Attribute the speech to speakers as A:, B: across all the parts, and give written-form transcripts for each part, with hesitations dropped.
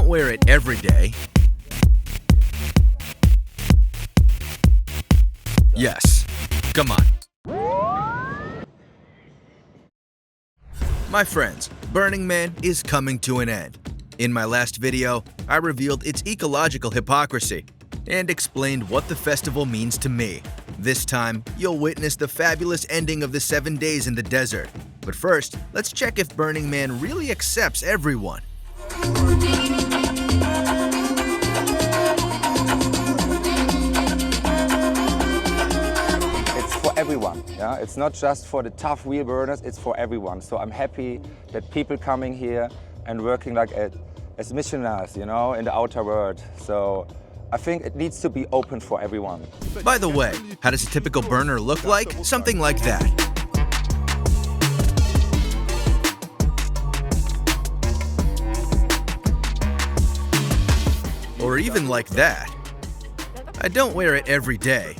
A: don't wear it every day. Yes, come on. My friends, Burning Man is coming to an end. In my last video, I revealed its ecological hypocrisy and explained what the festival means to me. This time, you'll witness the fabulous ending of the 7 days in the desert. But first, let's check if Burning Man really accepts everyone.
B: It's for everyone, yeah? It's not just for the tough wheel burners, it's for everyone. So I'm happy that people coming here and working like as missionaries, you know, in the outer world. So I think it needs to be open for everyone.
A: By the way, how does a typical burner look like? Something like that. Or even like that. I don't wear it every day.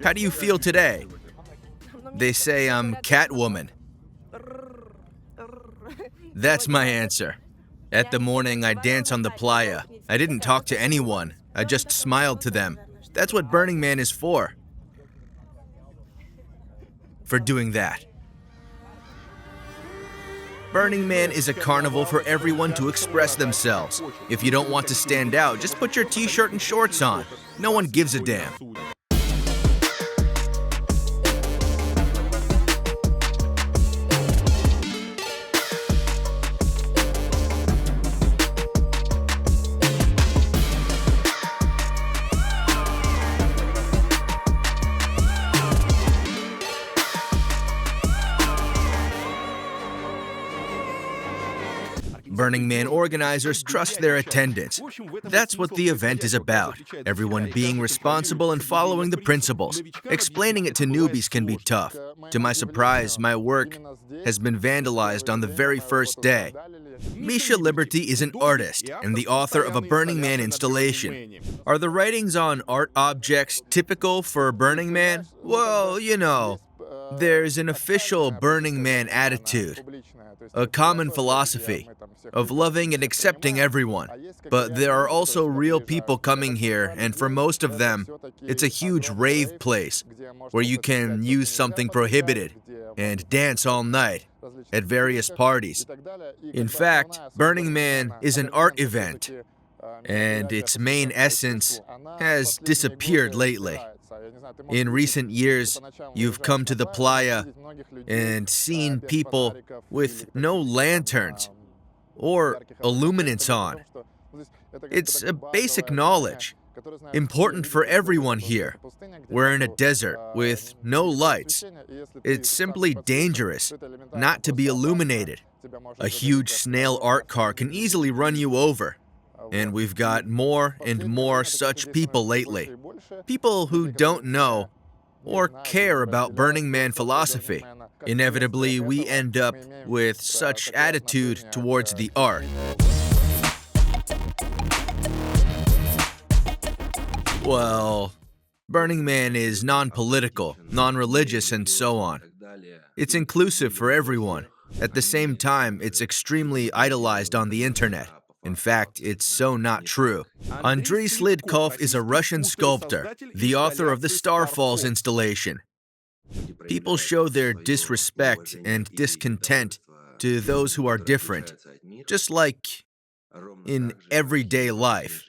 A: How do you feel today? They say I'm Catwoman. That's my answer. At the morning, I dance on the playa. I didn't talk to anyone. I just smiled to them. That's what Burning Man is for. For doing that. Burning Man is a carnival for everyone to express themselves. If you don't want to stand out, just put your t-shirt and shorts on. No one gives a damn. Burning Man organizers trust their attendance. That's what the event is about. Everyone being responsible and following the principles. Explaining it to newbies can be tough. To my surprise, my work has been vandalized on the very first day. Misha Liberty is an artist and the author of a Burning Man installation. Are the writings on art objects typical for Burning Man? Well, you know, there's an official Burning Man attitude, a common philosophy of loving and accepting everyone. But there are also real people coming here, and for most of them, it's a huge rave place where you can use something prohibited and dance all night at various parties. In fact, Burning Man is an art event, and its main essence has disappeared lately. In recent years, you've come to the playa and seen people with no lanterns or illuminants on. It's a basic knowledge, important for everyone here. We're in a desert with no lights. It's simply dangerous not to be illuminated. A huge snail art car can easily run you over. And we've got more and more such people lately. People who don't know or care about Burning Man philosophy. Inevitably, we end up with such attitude towards the art. Well, Burning Man is non-political, non-religious, and so on. It's inclusive for everyone. At the same time, it's extremely idolized on the internet. In fact, it's so not true. Andrei Slidkov is a Russian sculptor, the author of the Star Falls installation. People show their disrespect and discontent to those who are different, just like in everyday life.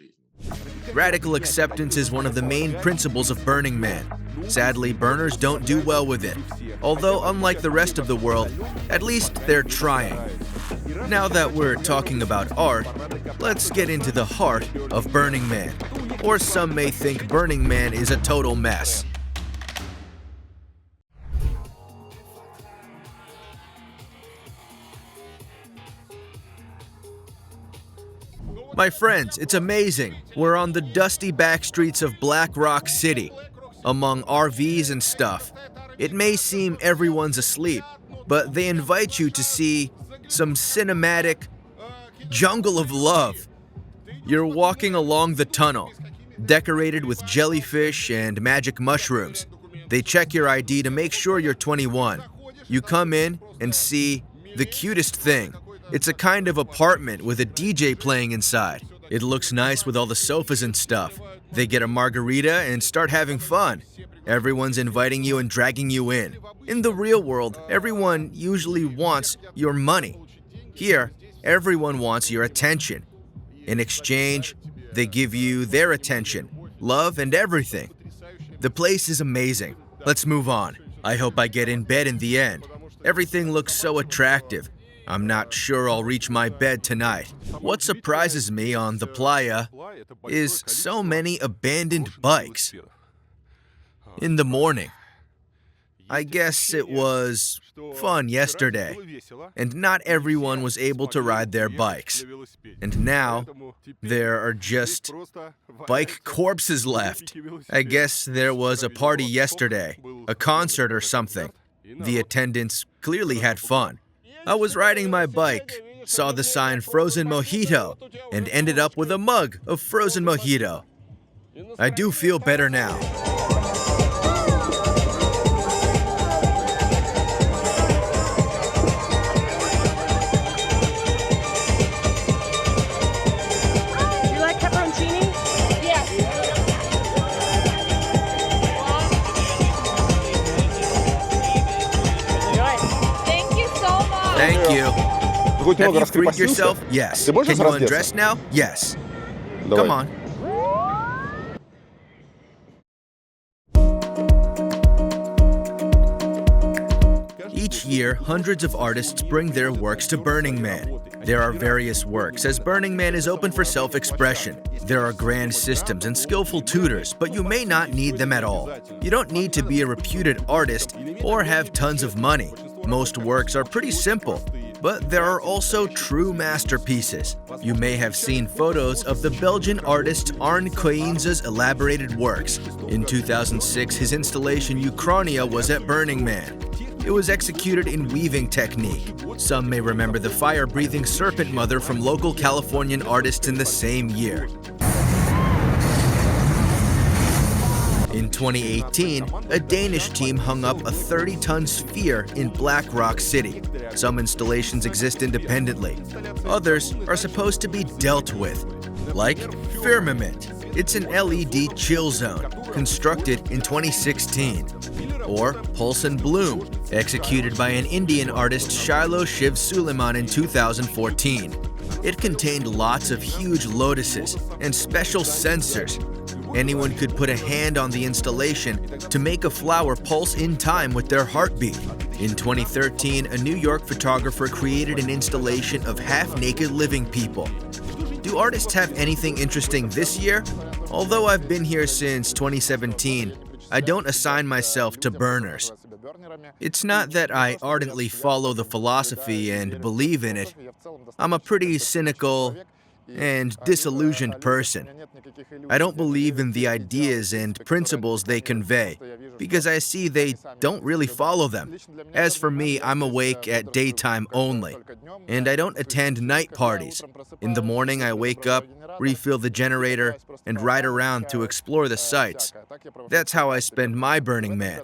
A: Radical acceptance is one of the main principles of Burning Man. Sadly, burners don't do well with it. Although, unlike the rest of the world, at least they're trying. Now that we're talking about art, let's get into the heart of Burning Man. Or some may think Burning Man is a total mess. My friends, it's amazing. We're on the dusty back streets of Black Rock City, among RVs and stuff. It may seem everyone's asleep, but they invite you to see some cinematic jungle of love. You're walking along the tunnel, decorated with jellyfish and magic mushrooms. They check your ID to make sure you're 21. You come in and see the cutest thing. It's a kind of apartment with a DJ playing inside. It looks nice with all the sofas and stuff. They get a margarita and start having fun. Everyone's inviting you and dragging you in. In the real world, everyone usually wants your money. Here, everyone wants your attention. In exchange, they give you their attention, love, and everything. The place is amazing. Let's move on. I hope I get in bed in the end. Everything looks so attractive. I'm not sure I'll reach my bed tonight. What surprises me on the playa is so many abandoned bikes. In the morning, I guess it was fun yesterday, and not everyone was able to ride their bikes. And now, there are just bike corpses left. I guess there was a party yesterday, a concert or something. The attendants clearly had fun. I was riding my bike, saw the sign Frozen Mojito, and ended up with a mug of frozen mojito. I do feel better now.
C: You like pepperoncini? Yes. Thank you so much.
A: Thank you.
D: Хоть
A: Have
D: немного
A: you freed
D: раскрепостился?
A: yourself? Yes.
D: Ты можешь
A: Can you
D: раздеться?
A: undress now? Yes.
D: Давай.
A: Come on. Each year, hundreds of artists bring their works to Burning Man. There are various works, as Burning Man is open for self-expression. There are grand systems and skillful tutors, but you may not need them at all. You don't need to be a reputed artist or have tons of money. Most works are pretty simple, but there are also true masterpieces. You may have seen photos of the Belgian artist Arne Koijnse's elaborated works. In 2006, his installation Uchronia was at Burning Man. It was executed in weaving technique. Some may remember the fire-breathing serpent mother from local Californian artists in the same year. In 2018, a Danish team hung up a 30-ton sphere in Black Rock City. Some installations exist independently. Others are supposed to be dealt with, like Firmament. It's an LED chill zone, constructed in 2016. Or Pulse and Bloom, executed by an Indian artist Shiloh Shiv Suleiman in 2014. It contained lots of huge lotuses and special sensors. Anyone could put a hand on the installation to make a flower pulse in time with their heartbeat. In 2013, a New York photographer created an installation of half-naked living people. Do artists have anything interesting this year? Although I've been here since 2017, I don't assign myself to burners. It's not that I ardently follow the philosophy and believe in it. I'm a pretty cynical and disillusioned person. I don't believe in the ideas and principles they convey, because I see they don't really follow them. As for me, I'm awake at daytime only, and I don't attend night parties. In the morning, I wake up, refill the generator, and ride around to explore the sites. That's how I spend my Burning Man.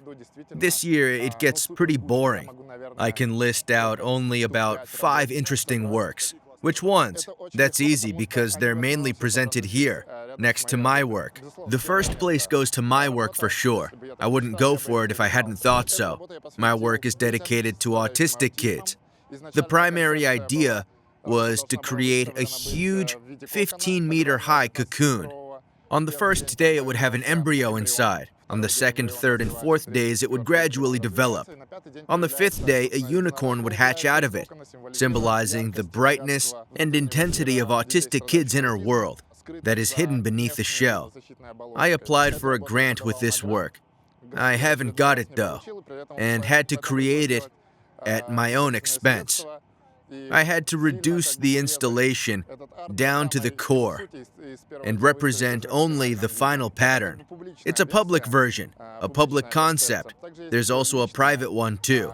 A: This year, it gets pretty boring. I can list out only about 5 interesting works. Which ones? That's easy because they're mainly presented here, next to my work. The first place goes to my work for sure. I wouldn't go for it if I hadn't thought so. My work is dedicated to autistic kids. The primary idea was to create a huge 15-meter-high cocoon. On the first day, it would have an embryo inside. On the second, third, and fourth days, it would gradually develop. On the 5th day, a unicorn would hatch out of it, symbolizing the brightness and intensity of autistic kids' inner world that is hidden beneath the shell. I applied for a grant with this work. I haven't got it though, and had to create it at my own expense. I had to reduce the installation down to the core and represent only the final pattern. It's a public version, a public concept. There's also a private one too.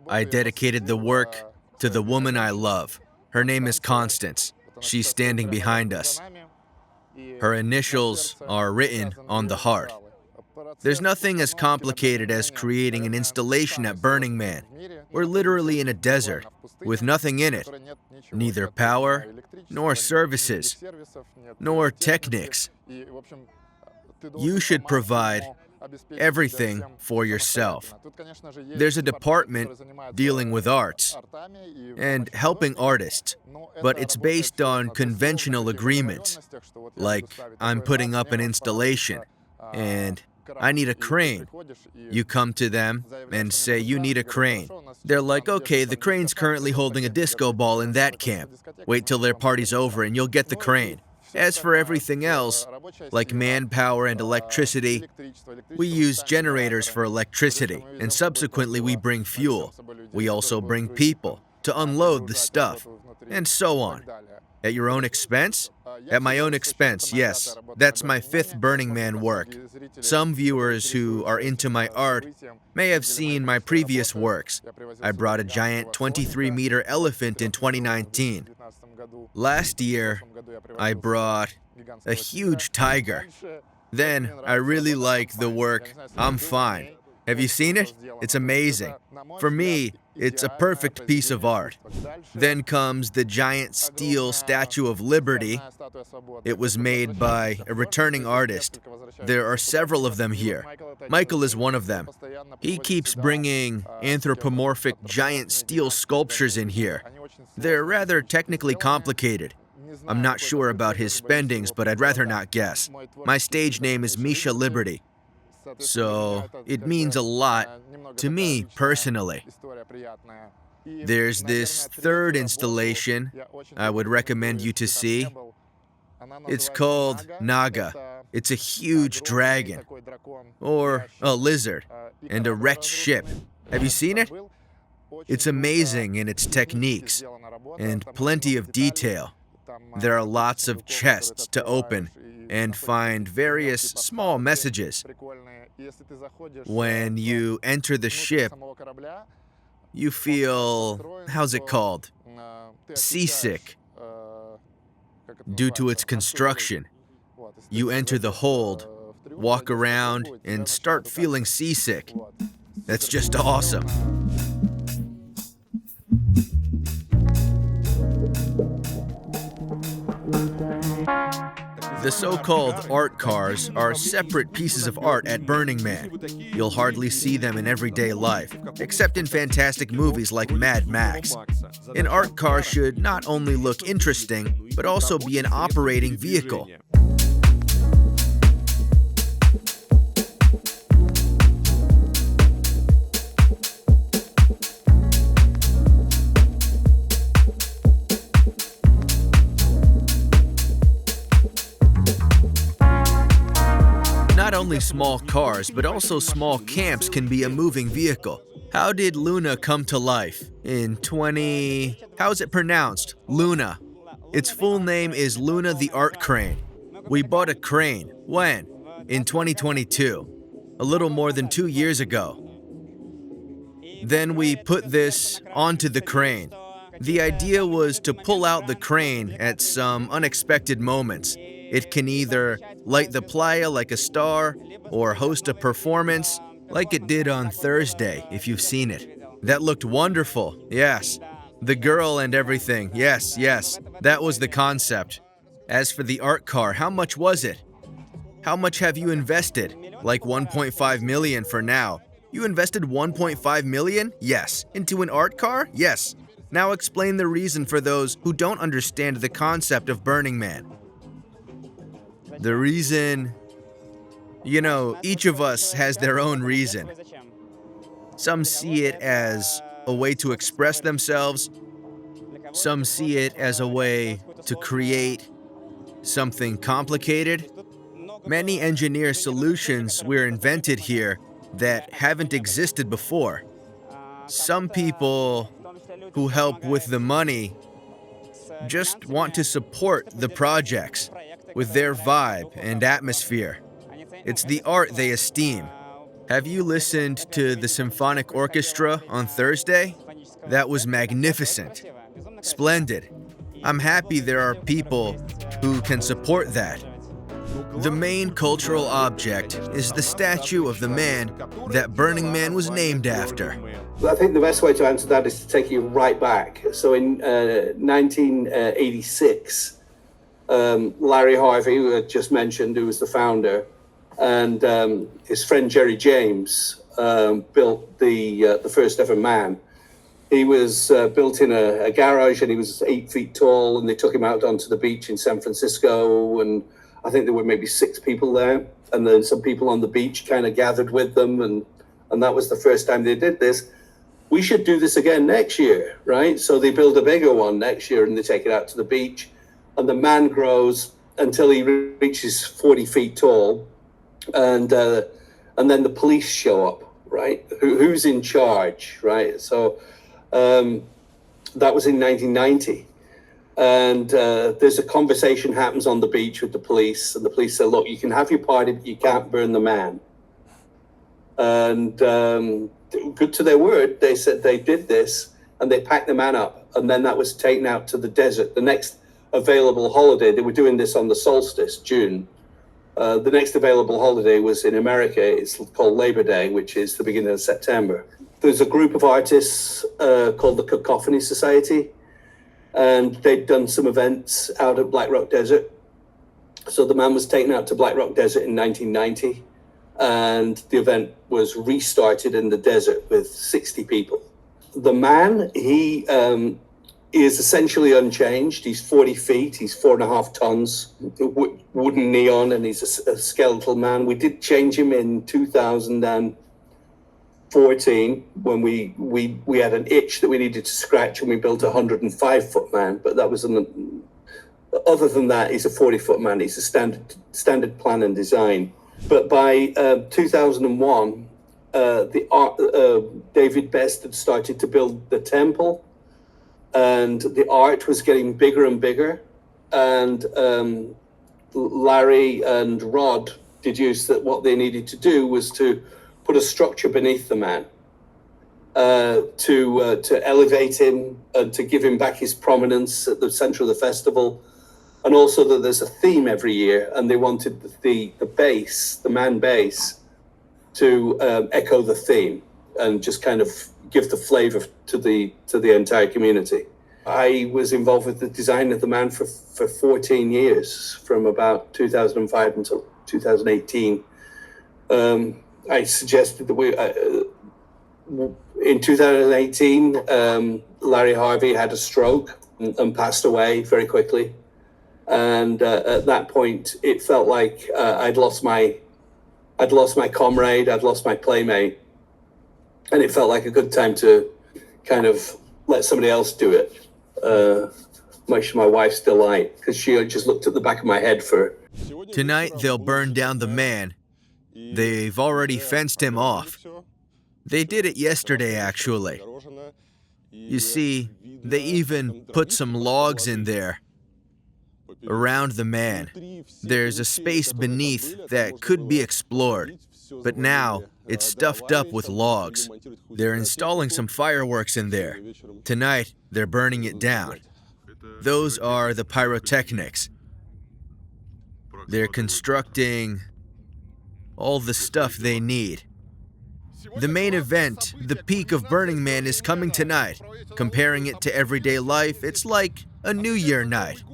A: I dedicated the work to the woman I love. Her name is Constance. She's standing behind us. Her initials are written on the heart. There's nothing as complicated as creating an installation at Burning Man. We're literally in a desert with nothing in it, neither power, nor services, nor techniques. You should provide everything for yourself. There's a department dealing with arts and helping artists, but it's based on conventional agreements, like I'm putting up an installation and I need a crane. You come to them and say you need a crane. They're like, okay, the crane's currently holding a disco ball in that camp. Wait till their party's over and you'll get the crane. As for everything else, like manpower and electricity, we use generators for electricity, and subsequently we bring fuel. We also bring people to unload the stuff, and so on. At your own expense? At my own expense, yes. That's my fifth Burning Man work. Some viewers who are into my art may have seen my previous works. I brought a giant 23-meter elephant in 2019. Last year, I brought a huge tiger. Then, I really like the work I'm Fine. Have you seen it? It's amazing. For me, it's a perfect piece of art. Then comes the giant steel Statue of Liberty. It was made by a returning artist. There are several of them here. Michael is one of them. He keeps bringing anthropomorphic giant steel sculptures in here. They're rather technically complicated. I'm not sure about his spendings, but I'd rather not guess. My stage name is Misha Liberty. So, it means a lot to me personally. There's this third installation I would recommend you to see. It's called Naga. It's a huge dragon, or a lizard, and a wrecked ship. Have you seen it? It's amazing in its techniques, and plenty of detail. There are lots of chests to open and find various small messages. When you enter the ship, you feel, how's it called? Seasick. Due to its construction, you enter the hold, walk around, and start feeling seasick. That's just awesome. The so-called art cars are separate pieces of art at Burning Man. You'll hardly see them in everyday life, except in fantastic movies like Mad Max. An art car should not only look interesting, but also be an operating vehicle. Not only small cars, but also small camps can be a moving vehicle. How did Luna come to life? How is it pronounced? Luna. Its full name is Luna the Art Crane. We bought a crane. When? In 2022. A little more than 2 years ago. Then we put this onto the crane. The idea was to pull out the crane at some unexpected moments. It can either light the playa like a star or host a performance like it did on Thursday, if you've seen it. That looked wonderful, yes. The girl and everything, yes, that was the concept. As for the art car, how much was it? How much have you invested? Like 1.5 million for now. You invested 1.5 million? Yes. Into an art car? Yes. Now explain the reason for those who don't understand the concept of Burning Man. The reason, each of us has their own reason. Some see it as a way to express themselves. Some see it as a way to create something complicated. Many engineer solutions were invented here that haven't existed before. Some people who help with the money just want to support the projects with their vibe and atmosphere. It's the art they esteem. Have you listened to the symphonic orchestra on Thursday? That was magnificent. Splendid. I'm happy there are people who can support that. The main cultural object is the statue of the man that Burning Man was named after.
D: I think the best way to answer that is to take you right back. So in 1986, Larry Harvey, who I just mentioned, who was the founder, and his friend Jerry James built the first ever man. He was built in a garage, and he was 8 feet tall, and they took him out onto the beach in San Francisco, and I think there were maybe 6 people there, and then some people on the beach kind of gathered with them, and that was the first time they did this. We should do this again next year, right? So they build a bigger one next year, and they take it out to the beach, and the man grows until he reaches 40 feet tall, and then the police show up, right? Who's in charge, right? So that was in 1990. And there's a conversation happens on the beach with the police, and the police say, look, you can have your party, but you can't burn the man. And good to their word, they said they did this, and they packed the man up, and then that was taken out to the desert. The next available holiday, they were doing this on the solstice, June. The next available holiday was in America. It's called Labor Day, which is the beginning of September. There's a group of artists called the Cacophony Society, and they'd done some events out at Black Rock Desert. So the man was taken out to Black Rock Desert in 1990, and the event was restarted in the desert with 60 people. The man, he is essentially unchanged. He's 40 feet, he's 4.5 tons, wooden neon, and he's a skeletal man. We did change him in 2014 when we had an itch that we needed to scratch, and we built a 105-foot man, but that was other than that, he's a 40-foot man. He's a standard plan and design. But by 2001, David Best had started to build the temple, and the art was getting bigger and bigger. And Larry and Rod deduced that what they needed to do was to put a structure beneath the man to elevate him and to give him back his prominence at the center of the festival. And also that there's a theme every year, and they wanted the bass, the man bass, to echo the theme and just kind of give the flavor to the entire community. I was involved with the design of the man for 14 years, from about 2005 until 2018. I suggested that in 2018, Larry Harvey had a stroke and passed away very quickly. And at that point, it felt like I'd lost my comrade, I'd lost my playmate, and it felt like a good time to kind of let somebody else do it. Much to my wife's delight, because she just looked at the back of my head for.
A: Tonight, they'll burn down the man. They've already fenced him off. They did it yesterday, actually. You see, they even put some logs in there. Around the man, there's a space beneath that could be explored, but now it's stuffed up with logs. They're installing some fireworks in there. Tonight, they're burning it down. Those are the pyrotechnics. They're constructing all the stuff they need. The main event, the peak of Burning Man, is coming tonight. Comparing it to everyday life, it's like a New Year night.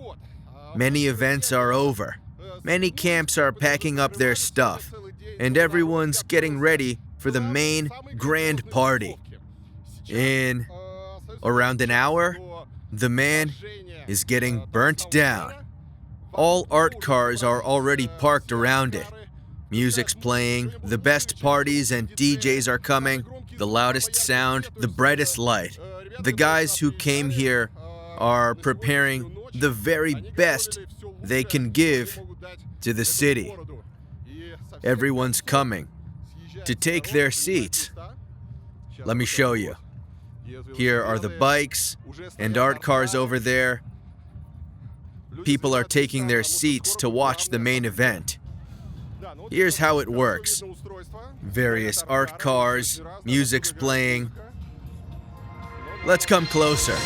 A: Many events are over. Many camps are packing up their stuff, and everyone's getting ready for the main grand party. In around an hour, the man is getting burnt down. All art cars are already parked around it. Music's playing, the best parties and DJs are coming, the loudest sound, the brightest light. The guys who came here are preparing the very best they can give to the city. Everyone's coming to take their seats. Let me show you. Here are the bikes and art cars over there. People are taking their seats to watch the main event. Here's how it works. Various art cars, music's playing. Let's come closer.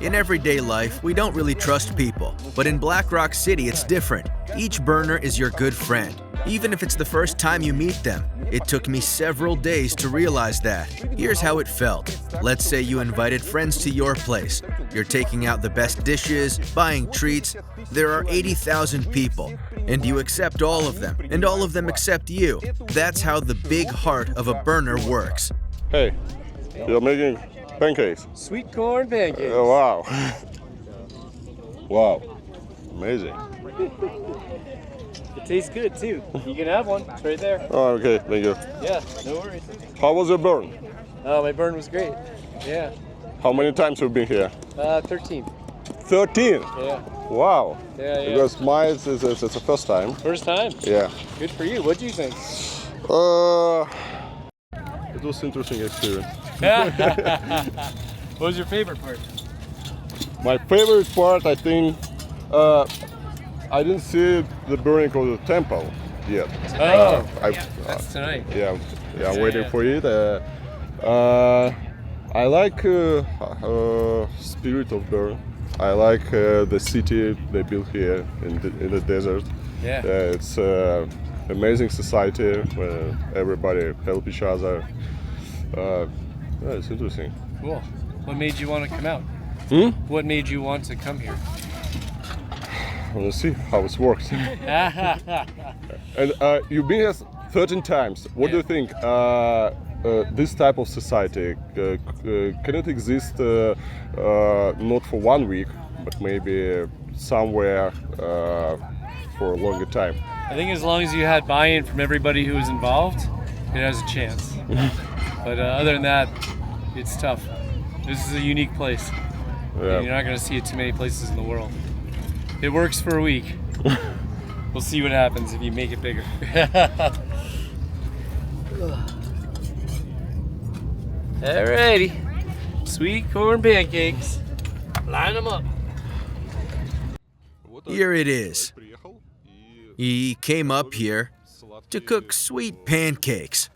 A: In everyday life, we don't really trust people, but in Black Rock City, it's different. Each burner is your good friend, even if it's the first time you meet them. It took me several days to realize that. Here's how it felt. Let's say you invited friends to your place. You're taking out the best dishes, buying treats. There are 80,000 people, and you accept all of them, and all of them accept you. That's how the big heart of a burner works.
E: Hey, you're making pancakes.
F: Sweet corn pancakes.
E: Oh, wow. Wow. Amazing.
F: It tastes good too. You can have one. It's right there.
E: Oh, okay, thank you.
F: Yeah, no worries.
E: How was your burn?
F: Oh, my burn was great. Yeah.
E: How many times have you been here?
F: 13.
E: 13?
F: Yeah.
E: Wow.
F: Yeah.
E: Because mine is it's the first time.
F: First time?
E: Yeah.
F: Good for you. What do you think?
E: It was interesting experience.
F: What was your favorite part?
E: My favorite part, I think, I didn't see the burning of the temple yet.
F: Oh,
E: That's
F: tonight.
E: Yeah, I'm waiting for it. I like spirit of burn. I like the city they built here in the desert.
F: Yeah.
E: It's amazing society where everybody help each other. It's interesting.
F: Cool. What made you want to come out? What made you want to come here?
E: I want to see how it works. And you've been here 13 times. What do you think? This type of society can it exist not for 1 week, but maybe somewhere for a longer time?
F: I think as long as you had buy-in from everybody who was involved, it has a chance. But other than that, it's tough. This is a unique place.
E: Yeah.
F: You're not going to see it too many places in the world. It works for a week. We'll see what happens if you make it bigger. Alrighty. Sweet corn pancakes. Line them up.
A: Here it is. He came up here to cook sweet pancakes.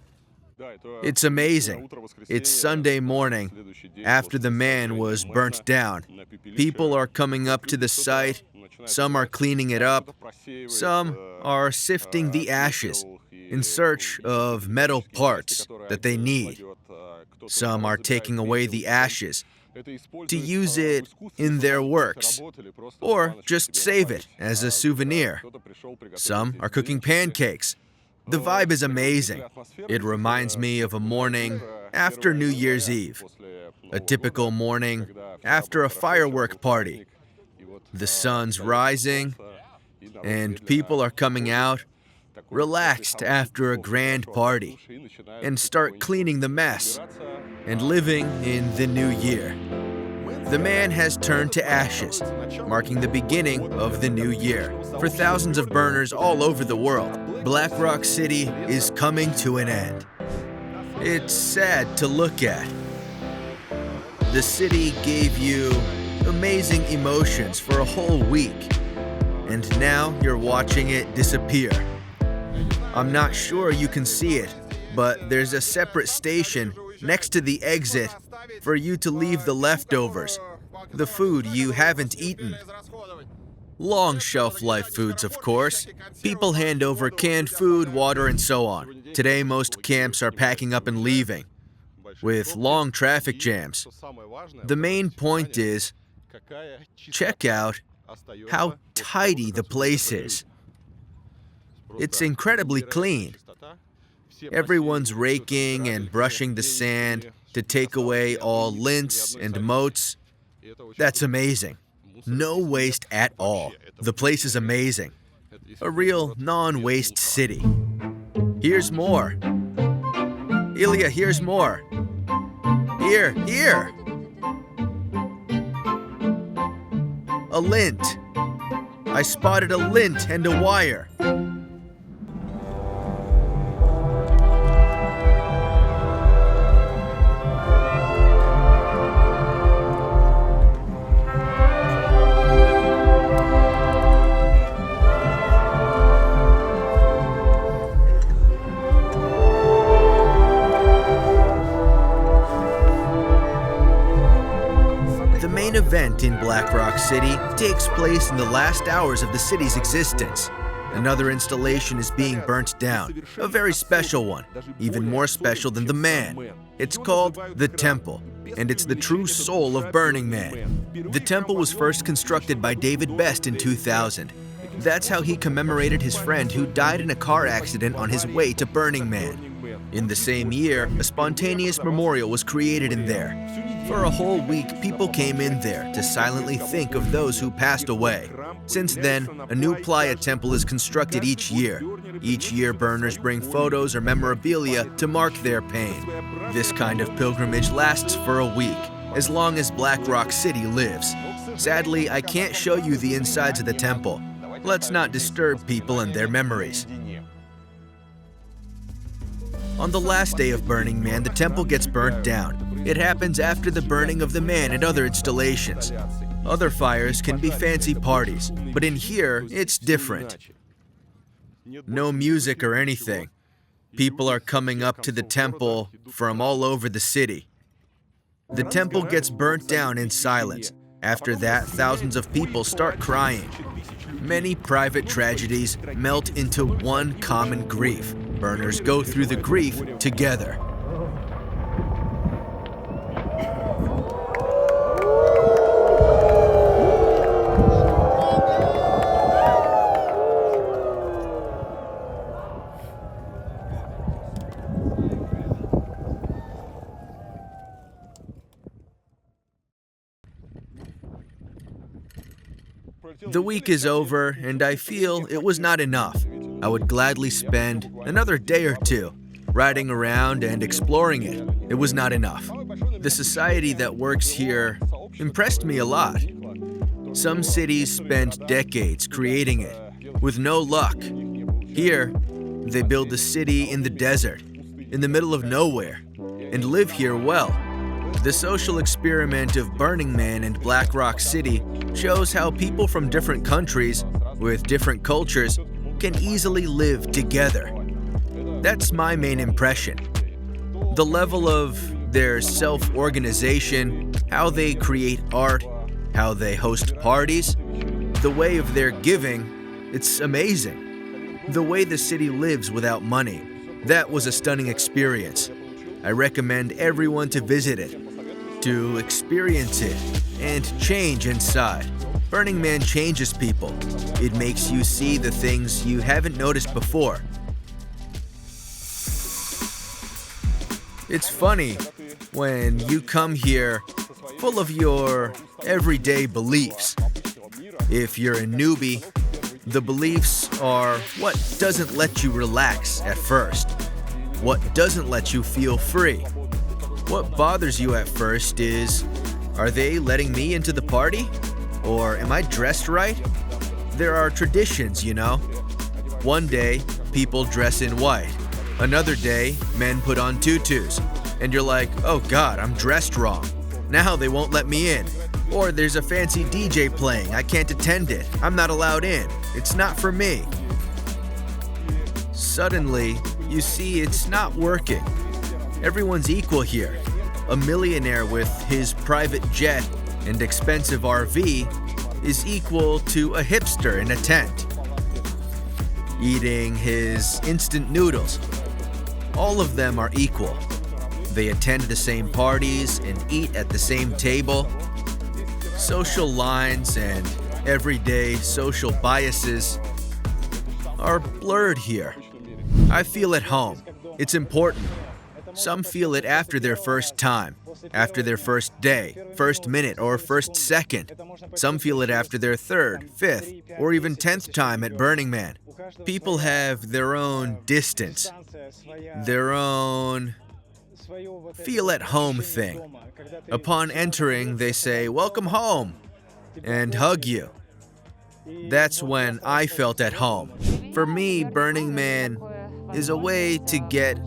A: It's amazing. It's Sunday morning, after the man was burnt down. People are coming up to the site. Some are cleaning it up. Some are sifting the ashes in search of metal parts that they need. Some are taking away the ashes to use it in their works, or just save it as a souvenir. Some are cooking pancakes. The vibe is amazing. It reminds me of a morning after New Year's Eve, a typical morning after a firework party. The sun's rising, and people are coming out, relaxed after a grand party, and start cleaning the mess and living in the new year. The man has turned to ashes, marking the beginning of the new year. For thousands of burners all over the world, Black Rock City is coming to an end. It's sad to look at. The city gave you amazing emotions for a whole week, and now you're watching it disappear. I'm not sure you can see it, but there's a separate station next to the exit for you to leave the leftovers, the food you haven't eaten. Long shelf life foods, of course. People hand over canned food, water, and so on. Today, most camps are packing up and leaving, with long traffic jams. The main point is, check out how tidy the place is. It's incredibly clean. Everyone's raking and brushing the sand to take away all lints and moats. That's amazing. No waste at all. The place is amazing. A real non-waste city. Here's more. Ilya, here's more. Here. A lint. I spotted a lint and a wire. The main event project in Black Rock City takes place in the last hours of the city's existence. Another installation is being burnt down, a very special one, even more special than the man. It's called the Temple, and it's the true soul of Burning Man. The temple was first constructed by David Best in 2000. That's how he commemorated his friend who died in a car accident on his way to Burning Man. In the same year, a spontaneous memorial was created in there. For a whole week, people came in there to silently think of those who passed away. Since then, a new playa temple is constructed each year. Each year, burners bring photos or memorabilia to mark their pain. This kind of pilgrimage lasts for a week, as long as Black Rock City lives. Sadly, I can't show you the insides of the temple. Let's not disturb people and their memories. On the last day of Burning Man, the temple gets burnt down. It happens after the burning of the man and other installations. Other fires can be fancy parties, but in here, it's different. No music or anything. People are coming up to the temple from all over the city. The temple gets burnt down in silence. After that, thousands of people start crying. Many private tragedies melt into one common grief. Burners go through the grief together. The week is over, and I feel it was not enough. I would gladly spend another day or two riding around and exploring it. It was not enough. The society that works here impressed me a lot. Some cities spend decades creating it, with no luck. Here, they build the city in the desert, in the middle of nowhere, and live here well. The social experiment of Burning Man and Black Rock City shows how people from different countries, with different cultures, can easily live together. That's my main impression. The level of their self-organization, how they create art, how they host parties, the way of their giving, it's amazing. The way the city lives without money, that was a stunning experience. I recommend everyone to visit it, to experience it, and change inside. Burning Man changes people. It makes you see the things you haven't noticed before. It's funny when you come here full of your everyday beliefs. If you're a newbie, the beliefs are what doesn't let you relax at first, what doesn't let you feel free. What bothers you at first is, are they letting me into the party? Or am I dressed right? There are traditions, you know. One day, people dress in white. Another day, men put on tutus. And you're like, oh God, I'm dressed wrong. Now they won't let me in. Or there's a fancy DJ playing, I can't attend it. I'm not allowed in. It's not for me. Suddenly, you see it's not working. Everyone's equal here. A millionaire with his private jet and expensive RV is equal to a hipster in a tent, eating his instant noodles. All of them are equal. They attend the same parties and eat at the same table. Social lines and everyday social biases are blurred here. I feel at home. It's important. Some feel it after their first time, after their first day, first minute, or first second. Some feel it after their third, fifth, or even 10th time at Burning Man. People have their own distance, their own feel-at-home thing. Upon entering, they say, "Welcome home," and hug you. That's when I felt at home. For me, Burning Man is a way to get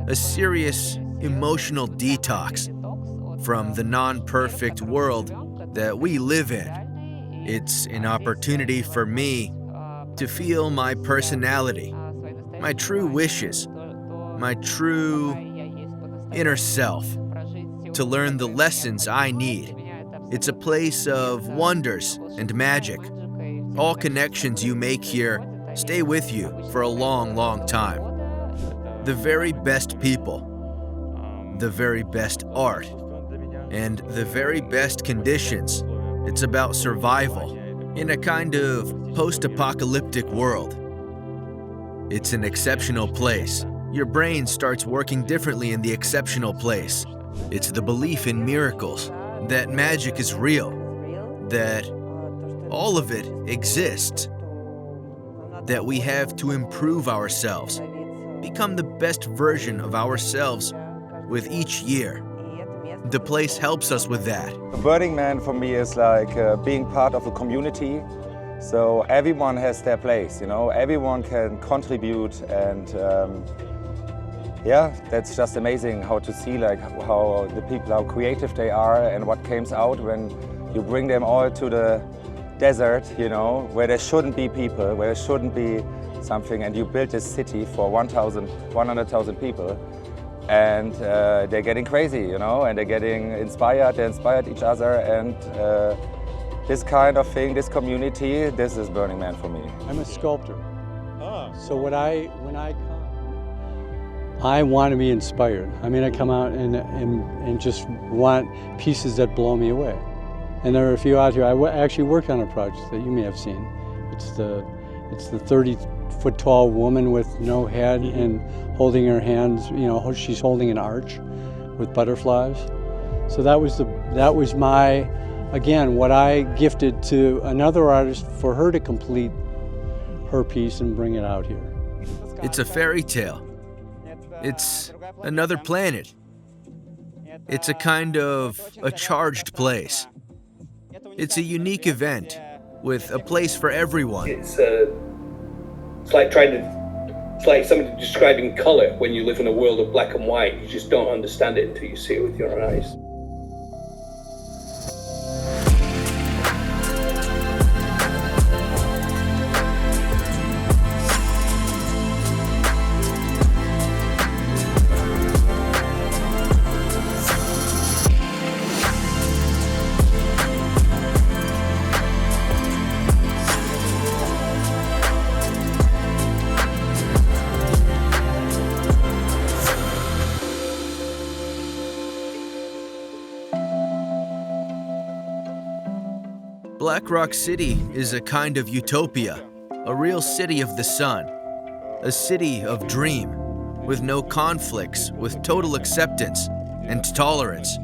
A: a serious emotional detox from the non-perfect world that we live in. It's an opportunity for me to feel my personality, my true wishes, my true inner self, to learn the lessons I need. It's a place of wonders and magic. All connections you make here stay with you for a long, long time. The very best people, the very best art, and the very best conditions. It's about survival in a kind of post-apocalyptic world. It's an exceptional place. Your brain starts working differently in the exceptional place. It's the belief in miracles, that magic is real, that all of it exists, that we have to improve ourselves, become the best version of ourselves with each year. The place helps us with that.
B: Burning Man for me is like being part of a community. So everyone has their place, you know, everyone can contribute, and yeah, that's just amazing how to see like how the people, how creative they are and what comes out when you bring them all to the desert, you know, where there shouldn't be people, where there shouldn't be something, and you build this city for 100,000 people. And they're getting crazy, you know, and they're getting inspired, they inspired each other, and this kind of thing, this community, this is Burning Man for me.
G: I'm a sculptor. So when I come, I want to be inspired. I mean, I come out and just want pieces that blow me away. And there are a few out here. I actually worked on a project that you may have seen. It's the 30-foot tall woman with no head and holding her hands, you know, she's holding an arch with butterflies. So that was my, again, what I gifted to another artist for her to complete her piece and bring it out here.
A: It's a fairy tale. It's another planet. It's a kind of a charged place. It's a unique event with a place for everyone.
D: It's like somebody describing color when you live in a world of black and white. You just don't understand it until you see it with your own eyes.
A: Black Rock City is a kind of utopia, a real city of the sun, a city of dream, with no conflicts, with total acceptance and tolerance.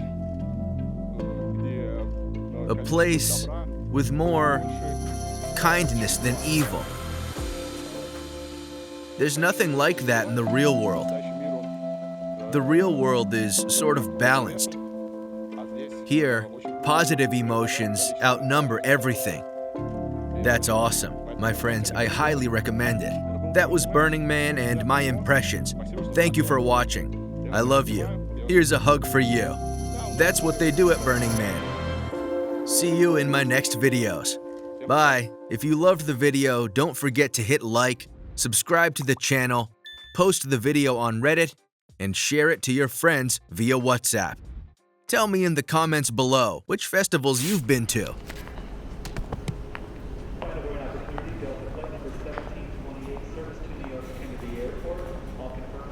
A: A place with more kindness than evil. There's nothing like that in the real world. The real world is sort of balanced. Here, positive emotions outnumber everything. That's awesome. My friends, I highly recommend it. That was Burning Man and my impressions. Thank you for watching. I love you. Here's a hug for you. That's what they do at Burning Man. See you in my next videos. Bye. If you loved the video, don't forget to hit like, subscribe to the channel, post the video on Reddit, and share it to your friends via WhatsApp. Tell me in the comments below which festivals you've been to. Flight number 1728, service to New York Kennedy Airport. All confirmed.